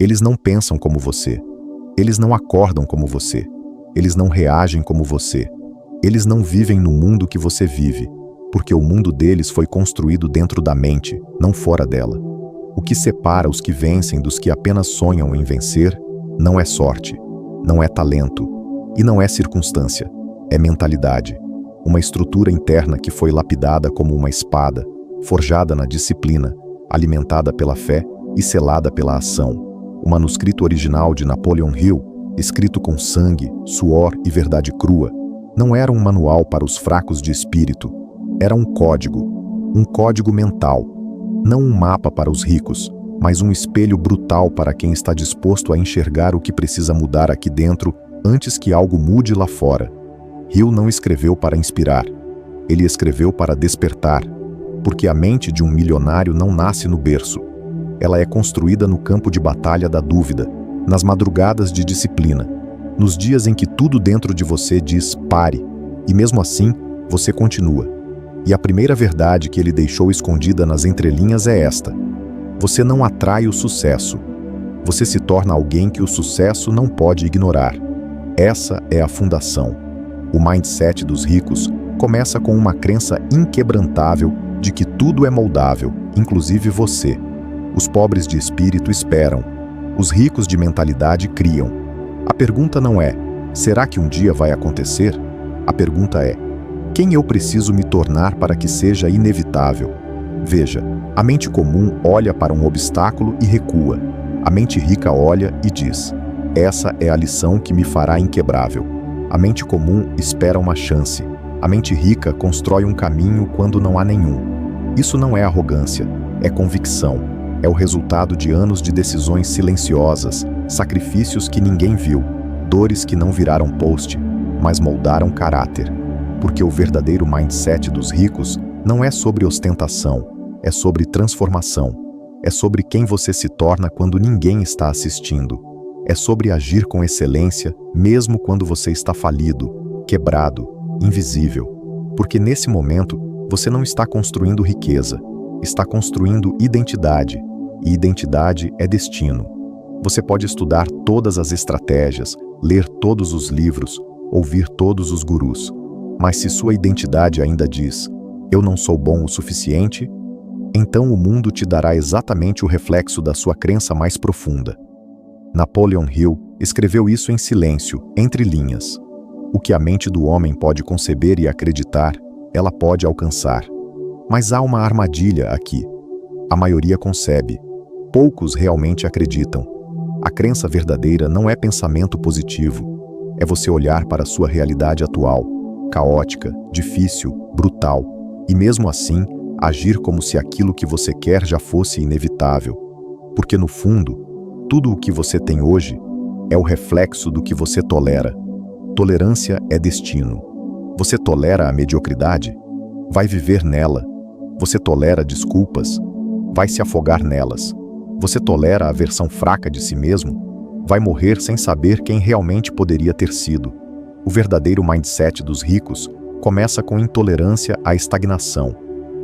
Eles não pensam como você. Eles não acordam como você. Eles não reagem como você. Eles não vivem no mundo que você vive, porque o mundo deles foi construído dentro da mente, não fora dela. O que separa os que vencem dos que apenas sonham em vencer não é sorte, não é talento e não é circunstância, é mentalidade. Uma estrutura interna que foi lapidada como uma espada, forjada na disciplina, alimentada pela fé e selada pela ação. O manuscrito original de Napoleon Hill, escrito com sangue, suor e verdade crua, não era um manual para os fracos de espírito, era um código mental. Não um mapa para os ricos, mas um espelho brutal para quem está disposto a enxergar o que precisa mudar aqui dentro antes que algo mude lá fora. Hill não escreveu para inspirar, ele escreveu para despertar, porque a mente de um milionário não nasce no berço. Ela é construída no campo de batalha da dúvida, nas madrugadas de disciplina, nos dias em que tudo dentro de você diz pare, e mesmo assim, você continua. E a primeira verdade que ele deixou escondida nas entrelinhas é esta: você não atrai o sucesso. Você se torna alguém que o sucesso não pode ignorar. Essa é a fundação. O mindset dos ricos começa com uma crença inquebrantável de que tudo é moldável, inclusive você. Os pobres de espírito esperam. Os ricos de mentalidade criam. A pergunta não é: será que um dia vai acontecer? A pergunta é: quem eu preciso me tornar para que seja inevitável? Veja, a mente comum olha para um obstáculo e recua. A mente rica olha e diz: essa é a lição que me fará inquebrável. A mente comum espera uma chance. A mente rica constrói um caminho quando não há nenhum. Isso não é arrogância, é convicção. É o resultado de anos de decisões silenciosas, sacrifícios que ninguém viu, dores que não viraram post, mas moldaram caráter. Porque o verdadeiro mindset dos ricos não é sobre ostentação, é sobre transformação. É sobre quem você se torna quando ninguém está assistindo. É sobre agir com excelência, mesmo quando você está falido, quebrado, invisível. Porque nesse momento, você não está construindo riqueza, está construindo identidade. E identidade é destino. Você pode estudar todas as estratégias, ler todos os livros, ouvir todos os gurus. Mas se sua identidade ainda diz: eu não sou bom o suficiente, então o mundo te dará exatamente o reflexo da sua crença mais profunda. Napoleon Hill escreveu isso em silêncio, entre linhas. O que a mente do homem pode conceber e acreditar, ela pode alcançar. Mas há uma armadilha aqui. A maioria concebe. Poucos realmente acreditam. A crença verdadeira não é pensamento positivo. É você olhar para a sua realidade atual, caótica, difícil, brutal, e mesmo assim, agir como se aquilo que você quer já fosse inevitável. Porque no fundo, tudo o que você tem hoje é o reflexo do que você tolera. Tolerância é destino. Você tolera a mediocridade? Vai viver nela. Você tolera desculpas? Vai se afogar nelas. Você tolera a versão fraca de si mesmo? Vai morrer sem saber quem realmente poderia ter sido. O verdadeiro mindset dos ricos começa com intolerância à estagnação.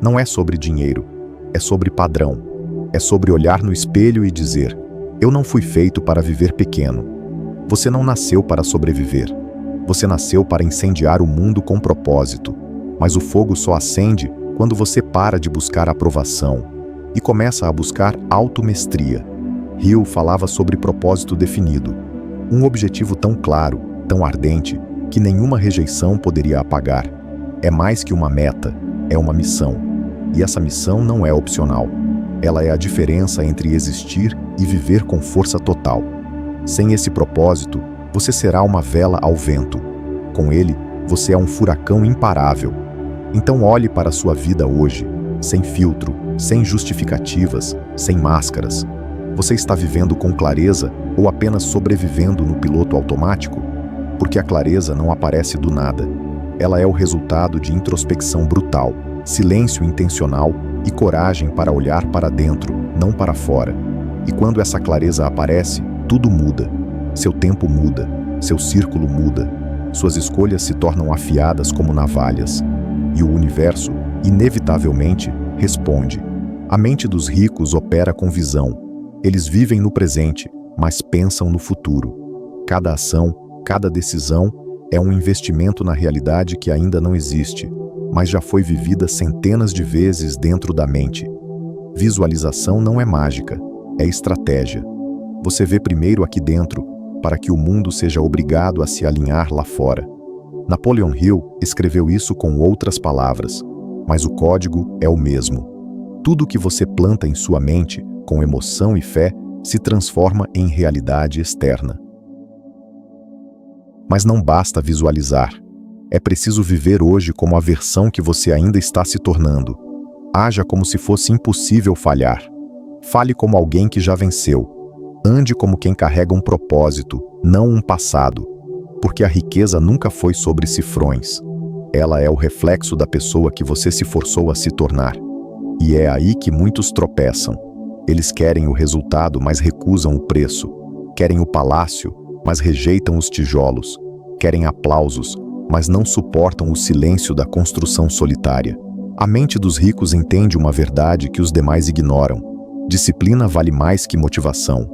Não é sobre dinheiro, é sobre padrão. É sobre olhar no espelho e dizer: eu não fui feito para viver pequeno. Você não nasceu para sobreviver. Você nasceu para incendiar o mundo com propósito. Mas o fogo só acende quando você para de buscar aprovação e começa a buscar automestria. Hill falava sobre propósito definido. Um objetivo tão claro, tão ardente, que nenhuma rejeição poderia apagar. É mais que uma meta, é uma missão. E essa missão não é opcional. Ela é a diferença entre existir e viver com força total. Sem esse propósito, você será uma vela ao vento. Com ele, você é um furacão imparável. Então olhe para a sua vida hoje, sem filtro, sem justificativas, sem máscaras. Você está vivendo com clareza ou apenas sobrevivendo no piloto automático? Porque a clareza não aparece do nada. Ela é o resultado de introspecção brutal, silêncio intencional e coragem para olhar para dentro, não para fora. E quando essa clareza aparece, tudo muda. Seu tempo muda, seu círculo muda, suas escolhas se tornam afiadas como navalhas. E o universo, inevitavelmente, responde. A mente dos ricos opera com visão. Eles vivem no presente, mas pensam no futuro. Cada ação, cada decisão é um investimento na realidade que ainda não existe, mas já foi vivida centenas de vezes dentro da mente. Visualização não é mágica, é estratégia. Você vê primeiro aqui dentro, para que o mundo seja obrigado a se alinhar lá fora. Napoleon Hill escreveu isso com outras palavras, mas o código é o mesmo. Tudo que você planta em sua mente, com emoção e fé, se transforma em realidade externa. Mas não basta visualizar. É preciso viver hoje como a versão que você ainda está se tornando. Haja como se fosse impossível falhar. Fale como alguém que já venceu. Ande como quem carrega um propósito, não um passado. Porque a riqueza nunca foi sobre cifrões. Ela é o reflexo da pessoa que você se forçou a se tornar. E é aí que muitos tropeçam. Eles querem o resultado, mas recusam o preço. Querem o palácio, mas rejeitam os tijolos. Querem aplausos, mas não suportam o silêncio da construção solitária. A mente dos ricos entende uma verdade que os demais ignoram. Disciplina vale mais que motivação.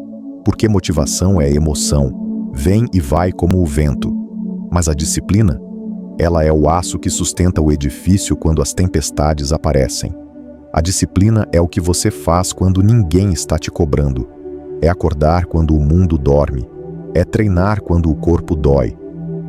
Porque motivação é emoção. Vem e vai como o vento. Mas a disciplina? Ela é o aço que sustenta o edifício quando as tempestades aparecem. A disciplina é o que você faz quando ninguém está te cobrando. É acordar quando o mundo dorme. É treinar quando o corpo dói.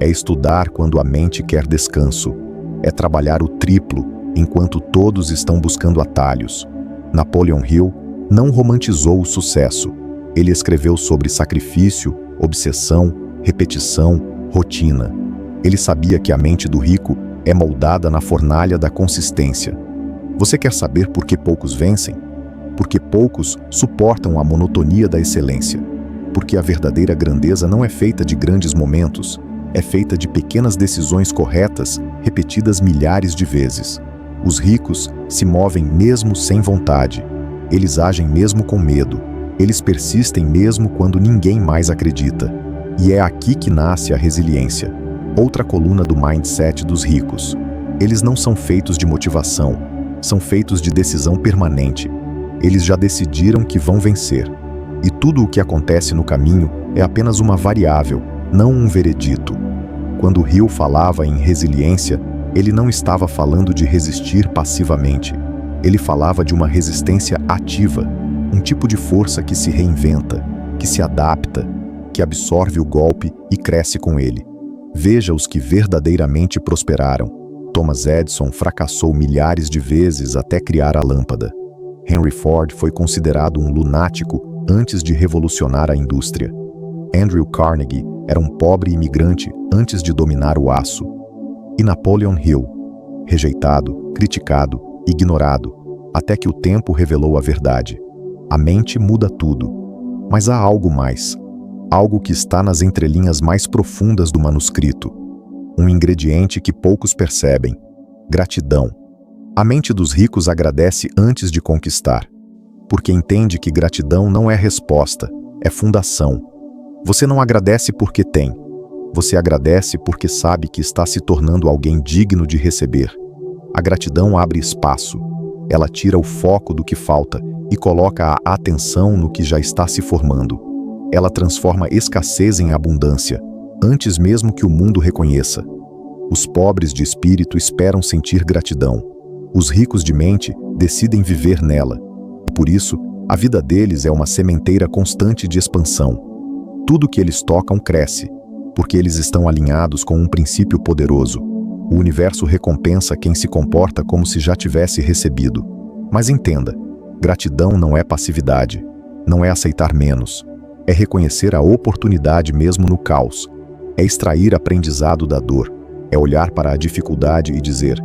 É estudar quando a mente quer descanso. É trabalhar o triplo enquanto todos estão buscando atalhos. Napoleon Hill não romantizou o sucesso. Ele escreveu sobre sacrifício, obsessão, repetição, rotina. Ele sabia que a mente do rico é moldada na fornalha da consistência. Você quer saber por que poucos vencem? Porque poucos suportam a monotonia da excelência. Porque a verdadeira grandeza não é feita de grandes momentos, é feita de pequenas decisões corretas, repetidas milhares de vezes. Os ricos se movem mesmo sem vontade. Eles agem mesmo com medo. Eles persistem mesmo quando ninguém mais acredita. E é aqui que nasce a resiliência. Outra coluna do mindset dos ricos. Eles não são feitos de motivação. São feitos de decisão permanente. Eles já decidiram que vão vencer. E tudo o que acontece no caminho é apenas uma variável, não um veredito. Quando Hill falava em resiliência, ele não estava falando de resistir passivamente. Ele falava de uma resistência ativa, um tipo de força que se reinventa, que se adapta, que absorve o golpe e cresce com ele. Veja os que verdadeiramente prosperaram. Thomas Edison fracassou milhares de vezes até criar a lâmpada. Henry Ford foi considerado um lunático antes de revolucionar a indústria. Andrew Carnegie era um pobre imigrante antes de dominar o aço. E Napoleon Hill, rejeitado, criticado, ignorado, até que o tempo revelou a verdade. A mente muda tudo, mas há algo mais. Algo que está nas entrelinhas mais profundas do manuscrito. Um ingrediente que poucos percebem: gratidão. A mente dos ricos agradece antes de conquistar, porque entende que gratidão não é resposta, é fundação. Você não agradece porque tem. Você agradece porque sabe que está se tornando alguém digno de receber. A gratidão abre espaço. Ela tira o foco do que falta e coloca a atenção no que já está se formando. Ela transforma escassez em abundância, antes mesmo que o mundo reconheça. Os pobres de espírito esperam sentir gratidão. Os ricos de mente decidem viver nela. E por isso, a vida deles é uma sementeira constante de expansão. Tudo que eles tocam cresce, porque eles estão alinhados com um princípio poderoso. O universo recompensa quem se comporta como se já tivesse recebido. Mas entenda, gratidão não é passividade, não é aceitar menos. É reconhecer a oportunidade mesmo no caos. É extrair aprendizado da dor. É olhar para a dificuldade e dizer: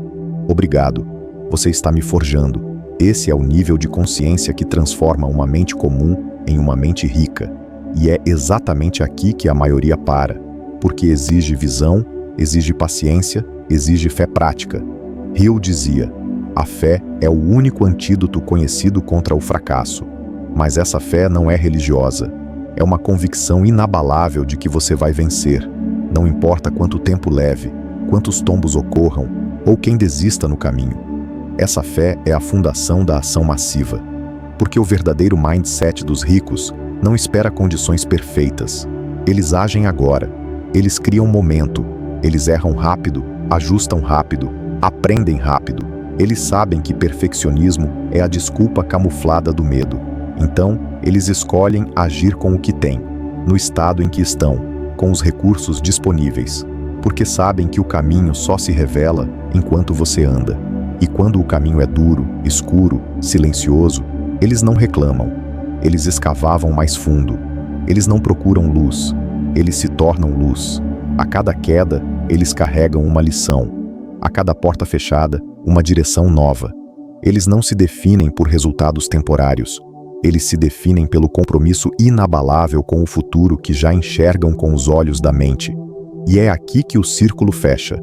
obrigado, você está me forjando. Esse é o nível de consciência que transforma uma mente comum em uma mente rica. E é exatamente aqui que a maioria para, porque exige visão, exige paciência, exige fé prática. Hill dizia: a fé é o único antídoto conhecido contra o fracasso. Mas essa fé não é religiosa. É uma convicção inabalável de que você vai vencer. Não importa quanto tempo leve, quantos tombos ocorram ou quem desista no caminho. Essa fé é a fundação da ação massiva. Porque o verdadeiro mindset dos ricos Não espera condições perfeitas. Eles agem agora. Eles criam momento. Eles erram rápido, ajustam rápido, aprendem rápido. Eles sabem que perfeccionismo é a desculpa camuflada do medo. Então, eles escolhem agir com o que têm, no estado em que estão, com os recursos disponíveis, porque sabem que o caminho só se revela enquanto você anda. E quando o caminho é duro, escuro, silencioso, eles não reclamam. Eles escavavam mais fundo. Eles não procuram luz. Eles se tornam luz. A cada queda, eles carregam uma lição. A cada porta fechada, uma direção nova. Eles não se definem por resultados temporários. Eles se definem pelo compromisso inabalável com o futuro que já enxergam com os olhos da mente. E é aqui que o círculo fecha.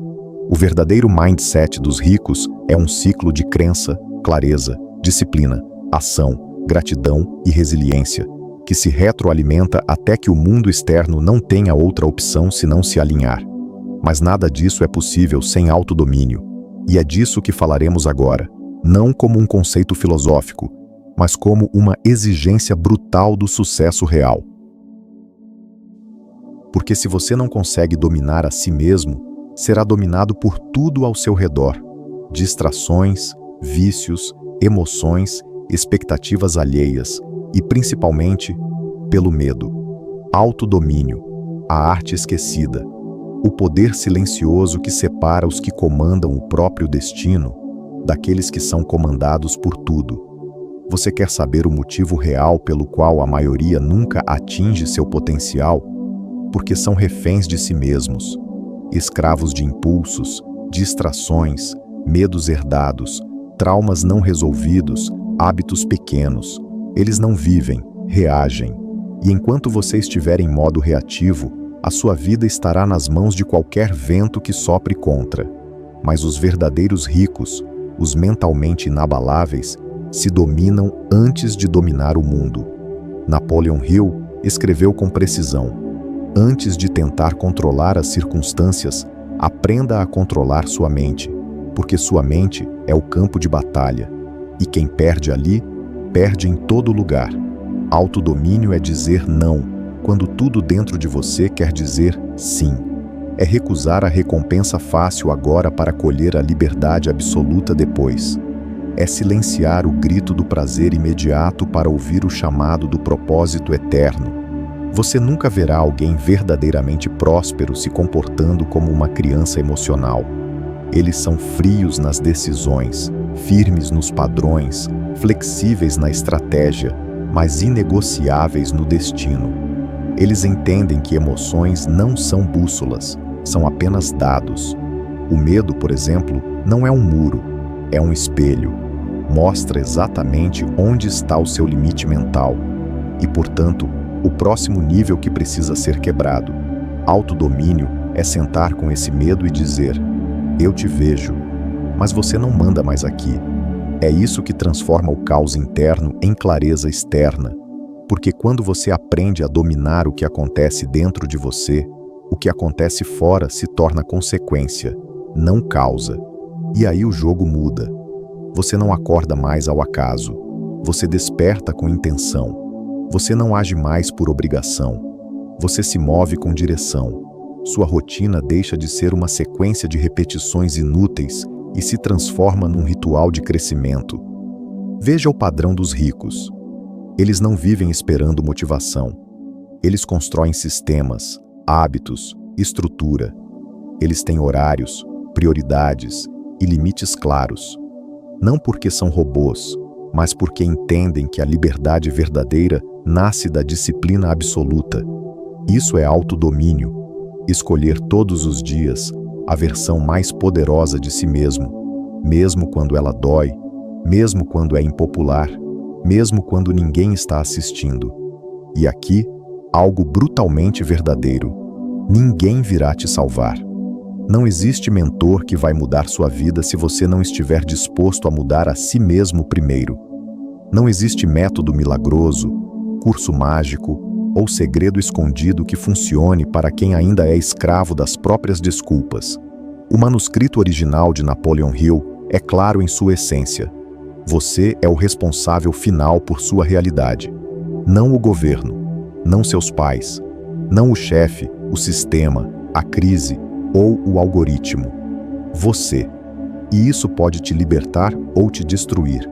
O verdadeiro mindset dos ricos é um ciclo de crença, clareza, disciplina, ação, gratidão e resiliência, que se retroalimenta até que o mundo externo não tenha outra opção senão se alinhar. Mas nada disso é possível sem autodomínio. E é disso que falaremos agora, não como um conceito filosófico, mas como uma exigência brutal do sucesso real. Porque se você não consegue dominar a si mesmo, será dominado por tudo ao seu redor: distrações, vícios, emoções, expectativas alheias e, principalmente, pelo medo. Autodomínio, a arte esquecida, o poder silencioso que separa os que comandam o próprio destino daqueles que são comandados por tudo. Você quer saber o motivo real pelo qual a maioria nunca atinge seu potencial? Porque são reféns de si mesmos, escravos de impulsos, distrações, medos herdados, traumas não resolvidos, hábitos pequenos. Eles não vivem, reagem. E enquanto você estiver em modo reativo, a sua vida estará nas mãos de qualquer vento que sopre contra. Mas os verdadeiros ricos, os mentalmente inabaláveis, se dominam antes de dominar o mundo. Napoleon Hill escreveu com precisão: antes de tentar controlar as circunstâncias, aprenda a controlar sua mente, porque sua mente é o campo de batalha, e quem perde ali, perde em todo lugar. Autodomínio é dizer não, quando tudo dentro de você quer dizer sim. É recusar a recompensa fácil agora para colher a liberdade absoluta depois. É silenciar o grito do prazer imediato para ouvir o chamado do propósito eterno. Você nunca verá alguém verdadeiramente próspero se comportando como uma criança emocional. Eles são frios nas decisões, firmes nos padrões, flexíveis na estratégia, mas inegociáveis no destino. Eles entendem que emoções não são bússolas, são apenas dados. O medo, por exemplo, não é um muro, é um espelho. Mostra exatamente onde está o seu limite mental e, portanto, o próximo nível que precisa ser quebrado. Autodomínio é sentar com esse medo e dizer: eu te vejo, mas você não manda mais aqui. É isso que transforma o caos interno em clareza externa, porque quando você aprende a dominar o que acontece dentro de você, o que acontece fora se torna consequência, não causa. E aí o jogo muda. Você não acorda mais ao acaso. Você desperta com intenção. Você não age mais por obrigação. Você se move com direção. Sua rotina deixa de ser uma sequência de repetições inúteis e se transforma num ritual de crescimento. Veja o padrão dos ricos. Eles não vivem esperando motivação. Eles constroem sistemas, hábitos, estrutura. Eles têm horários, prioridades e limites claros. Não porque são robôs, mas porque entendem que a liberdade verdadeira nasce da disciplina absoluta. Isso é autodomínio. Escolher todos os dias a versão mais poderosa de si mesmo, mesmo quando ela dói, mesmo quando é impopular, mesmo quando ninguém está assistindo. E aqui, algo brutalmente verdadeiro: ninguém virá te salvar. Não existe mentor que vai mudar sua vida se você não estiver disposto a mudar a si mesmo primeiro. Não existe método milagroso, curso mágico ou segredo escondido que funcione para quem ainda é escravo das próprias desculpas. O manuscrito original de Napoleon Hill é claro em sua essência. Você é o responsável final por sua realidade, não o governo. não seus pais, não o chefe, o sistema, a crise ou o algoritmo. Você. E isso pode te libertar ou te destruir,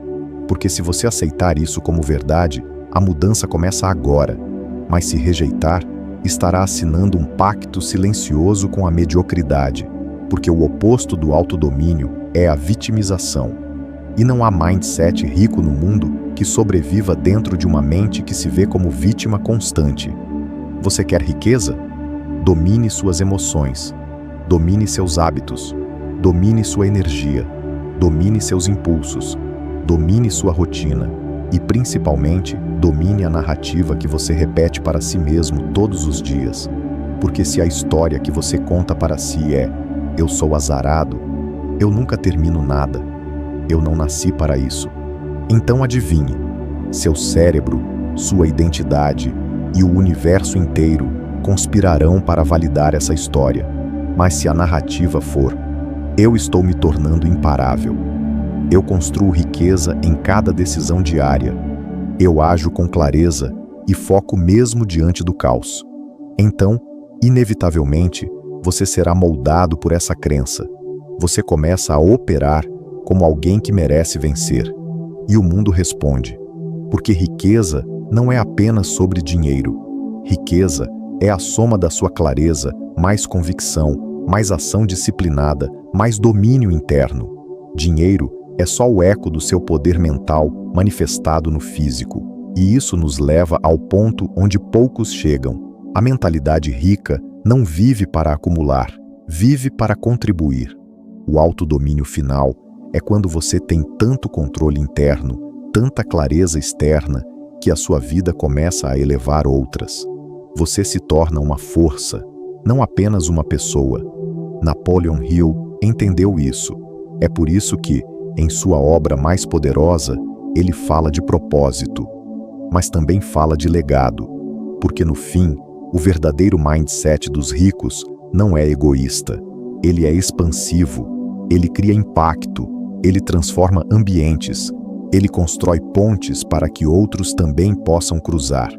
porque se você aceitar isso como verdade, a mudança começa agora, mas se rejeitar, estará assinando um pacto silencioso com a mediocridade, porque o oposto do autodomínio é a vitimização. E não há mindset rico no mundo que sobreviva dentro de uma mente que se vê como vítima constante. Você quer riqueza? Domine suas emoções, domine seus hábitos, domine sua energia, domine seus impulsos, domine sua rotina e, principalmente, domine a narrativa que você repete para si mesmo todos os dias. Porque se a história que você conta para si é "eu sou azarado", "eu nunca termino nada", "eu não nasci para isso", então adivinhe, seu cérebro, sua identidade e o universo inteiro conspirarão para validar essa história. Mas se a narrativa for "eu estou me tornando imparável", "eu construo riqueza em cada decisão diária", "eu ajo com clareza e foco mesmo diante do caos", então, inevitavelmente, você será moldado por essa crença. Você começa a operar como alguém que merece vencer. E o mundo responde, porque riqueza não é apenas sobre dinheiro. Riqueza é a soma da sua clareza, mais convicção, mais ação disciplinada, mais domínio interno. Dinheiro é só o eco do seu poder mental manifestado no físico. E isso nos leva ao ponto onde poucos chegam. A mentalidade rica não vive para acumular, vive para contribuir. O autodomínio final é quando você tem tanto controle interno, tanta clareza externa, que a sua vida começa a elevar outras. Você se torna uma força, não apenas uma pessoa. Napoleon Hill entendeu isso. É por isso que, em sua obra mais poderosa, ele fala de propósito, mas também fala de legado, porque no fim, o verdadeiro mindset dos ricos não é egoísta, ele é expansivo, ele cria impacto, ele transforma ambientes, ele constrói pontes para que outros também possam cruzar.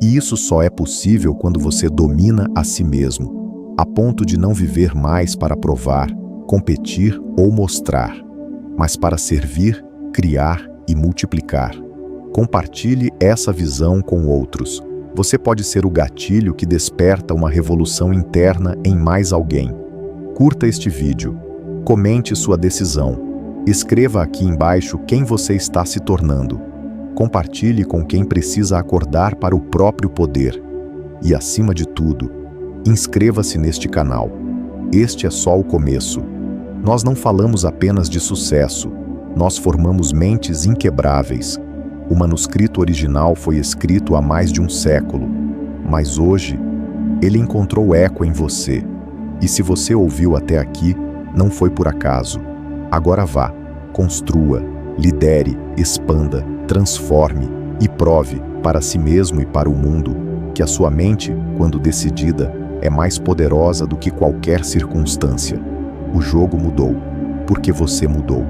E isso só é possível quando você domina a si mesmo, a ponto de não viver mais para provar, competir ou mostrar, mas para servir, criar e multiplicar. Compartilhe essa visão com outros. Você pode ser o gatilho que desperta uma revolução interna em mais alguém. Curta este vídeo. Comente sua decisão. Escreva aqui embaixo quem você está se tornando. Compartilhe com quem precisa acordar para o próprio poder. E, acima de tudo, inscreva-se neste canal. Este é só o começo. Nós não falamos apenas de sucesso. Nós formamos mentes inquebráveis. O manuscrito original foi escrito há mais de um século, mas hoje ele encontrou eco em você. E se você ouviu até aqui, não foi por acaso. Agora vá, construa, lidere, expanda, transforme e prove para si mesmo e para o mundo que a sua mente, quando decidida, é mais poderosa do que qualquer circunstância. O jogo mudou, porque você mudou.